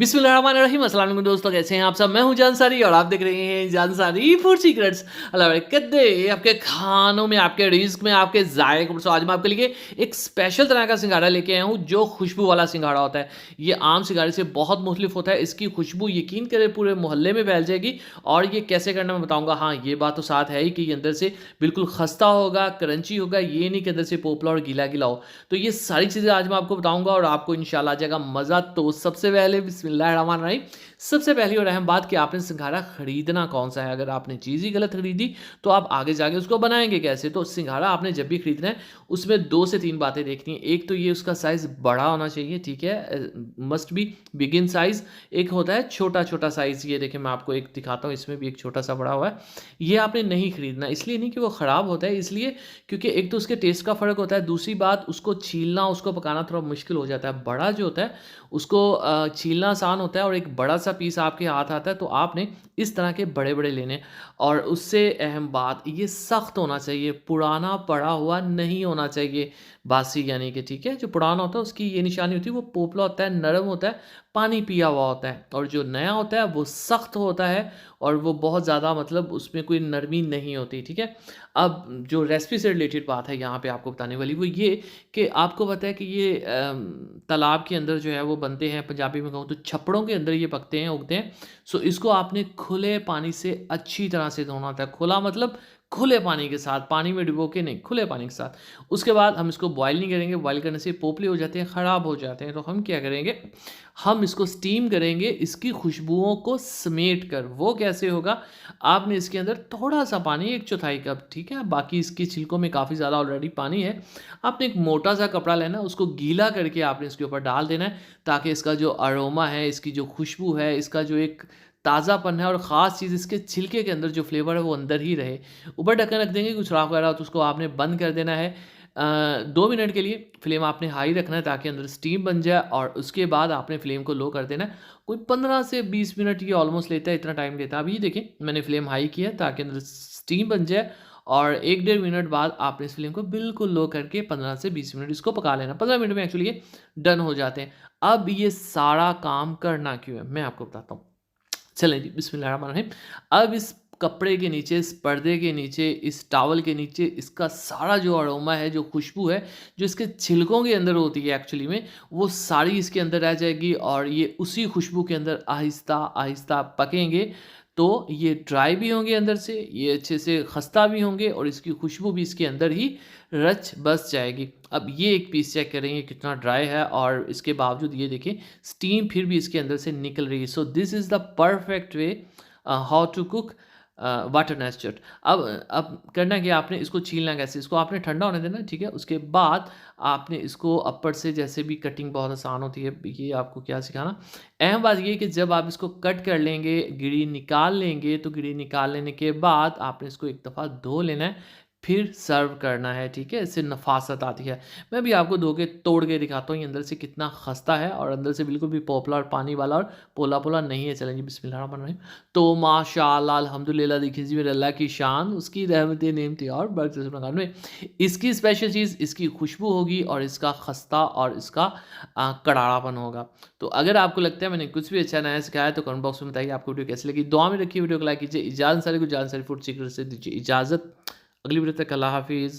बिस्मिल्लाहिर्रहमानिर्रहीम। अस्सलाम वालेकुम दोस्तों, कैसे हैं आप सब। मैं हूं जानसारी और आप देख रहे हैं जानसारी फूड सीक्रेट्स। अल्लाह कद्दे आपके खानों में, आपके रिस्क में, आपके जायके में। आज मैं आपके लिए एक स्पेशल तरह का सिंघाड़ा लेके आया हूं जो खुशबू वाला सिंघाड़ा होता है। ये आम सिंघाड़े से बहुत मुख्तलिफ होता है। इसकी खुशबू यकीन करें पूरे मोहल्ले में फैल जाएगी। और ये कैसे करना मैं बताऊंगा। हाँ, ये बात तो साथ है ही कि ये अंदर से बिल्कुल खस्ता होगा, क्रंची होगा, ये नहीं कि अंदर से पोपला और गीला गीला हो। तो ये सारी चीज़ें आज मैं आपको बताऊंगा और आपको इंशाल्लाह आ जाएगा मज़ा। तो सबसे पहले बिस्मिल्लाहिर्रहमानिर्रहीम। सबसे पहली और अहम बात कि आपने सिंघाड़ा खरीदना कौन सा है। अगर आपने चीज़ ही गलत खरीदी तो आप आगे जाके उसको बनाएंगे कैसे। तो सिंघाड़ा आपने जब भी खरीदना है उसमें 2 से 3 बातें देखनी है। एक तो ये उसका साइज़ बड़ा होना चाहिए, ठीक है, must be big in size. एक होता है छोटा छोटा साइज़। ये देखिए मैं आपको एक दिखाता हूँ, इसमें भी एक छोटा सा बड़ा हुआ है। ये आपने नहीं खरीदना, इसलिए नहीं कि वो ख़राब होता है, इसलिए क्योंकि एक तो उसके टेस्ट का फ़र्क होता है, दूसरी बात उसको छीलना, उसको पकाना थोड़ा मुश्किल हो जाता है। बड़ा जो होता है उसको छीलना आसान होता है और एक बड़ा सा पीस आपके हाथ आता है। तो आपने इस तरह के बड़े बड़े लेने। और उससे अहम बात, ये सख्त होना चाहिए, पुराना पड़ा हुआ नहीं होना चाहिए। बासी यानी कि, ठीक है, जो पुराना होता है उसकी ये निशानी होती है, वो पोपला होता है, नरम होता है, पानी पिया हुआ होता है। और जो नया होता है वो सख्त होता है और वो बहुत ज़्यादा, मतलब उसमें कोई नरमी नहीं होती, ठीक है। अब जो रेसिपी से रिलेटेड बात है यहाँ पे आपको बताने वाली वो ये कि आपको पता है कि ये तालाब के अंदर जो है वो बनते हैं, पंजाबी में कहूँ तो छप्पड़ों के अंदर ये पकते हैं, उगते हैं। सो इसको आपने खुले पानी से अच्छी तरह से धोना होता है। खुला मतलब खुले पानी के साथ, पानी में डुबो के नहीं, खुले पानी के साथ। उसके बाद हम इसको बॉयल नहीं करेंगे, बॉयल करने से पोपले हो जाते हैं, ख़राब हो जाते हैं। तो हम क्या करेंगे, हम इसको स्टीम करेंगे इसकी खुशबुओं को समेट कर। वो कैसे होगा, आपने इसके अंदर थोड़ा सा पानी, 1/4 कप, ठीक है, बाकी इसकी छिलकों में काफ़ी ज़्यादा ऑलरेडी पानी है। आपने एक मोटा सा कपड़ा लेना, उसको गीला करके आपने इसके ऊपर डाल देना है, ताकि इसका जो अरोमा है, इसकी जो खुशबू है, इसका जो एक ताज़ापन है और ख़ास चीज़ इसके छिलके के अंदर जो फ्लेवर है वो अंदर ही रहे। ऊपर ढक्कन रख देंगे, कुछ सुराख वगैरह तो उसको आपने बंद कर देना है। 2 मिनट के लिए फ्लेम आपने हाई रखना है ताकि अंदर स्टीम बन जाए। और उसके बाद आपने फ्लेम को लो कर देना है। कोई 15 से 20 मिनट ये ऑलमोस्ट लेता है, इतना टाइम लेता है। अब ये देखें मैंने फ्लेम हाई किया है ताकि अंदर स्टीम बन जाए। और 1 डेढ़ मिनट बाद आपने इस फ्लेम को बिल्कुल लो करके 15 से 20 मिनट इसको पका लेना। 15 मिनट में एक्चुअली ये डन हो जाते हैं। अब ये सारा काम करना क्यों है मैं आपको बताता हूँ। चलें जी, बिस्मिल्लाहिर्रहमानिर्रहीम। अब इस कपड़े के नीचे, इस पर्दे के नीचे, इस टॉवल के नीचे इसका सारा जो अरोमा है, जो खुशबू है, जो इसके छिलकों के अंदर होती है एक्चुअली में, वो सारी इसके अंदर रह जाएगी। और ये उसी खुशबू के अंदर आहिस्ता आहिस्ता पकेंगे। तो ये ड्राई भी होंगे अंदर से, ये अच्छे से खस्ता भी होंगे और इसकी खुशबू भी इसके अंदर ही रच बस जाएगी। अब ये एक पीस चेक करेंगे कितना ड्राई है और इसके बावजूद ये देखें स्टीम फिर भी इसके अंदर से निकल रही है। So this is the perfect way how to cook water नेस्चर। अब करना क्या, आपने इसको छीलना कैसे, इसको आपने ठंडा होने देना, ठीक है। उसके बाद आपने इसको अपर से, जैसे भी कटिंग बहुत आसान होती है, ये आपको क्या सिखाना। अहम बात ये है कि जब आप इसको कट कर लेंगे, गिरी निकाल लेंगे, तो गिरी निकाल लेने के बाद आपने इसको एक दफ़ा धो लेना है, फिर सर्व करना है, ठीक है। इससे नफासत आती है। मैं भी आपको धो के तोड़ के दिखाता हूँ ये अंदर से कितना खस्ता है और अंदर से बिल्कुल भी पोपला और पानी वाला और पोला पोला नहीं है। चलें जी, बिस्मिल्लाहिर्रहमानिर्रहीम। तो माशाअल्लाह अल्हम्दुलिल्लाह, देखिए जी मेरे अल्लाह की शान, उसकी रहमतें नेमतें और बरकत से मकान में। इसकी स्पेशल चीज़ इसकी खुशबू होगी और इसका खस्ता और इसका कड़ाड़ापन होगा। तो अगर आपको लगता है मैंने कुछ भी अच्छा नया सिखाया है तो कमेंट बॉक्स में बताइए आपको वीडियो कैसी लगी। दुआ में रखिए, वीडियो को लाइक कीजिए। इजाज़त सारी को, जान सारी फूड सीक्रेट से दीजिए इजाज़त। अगली वीडियो तक अल्लाह हाफिज़।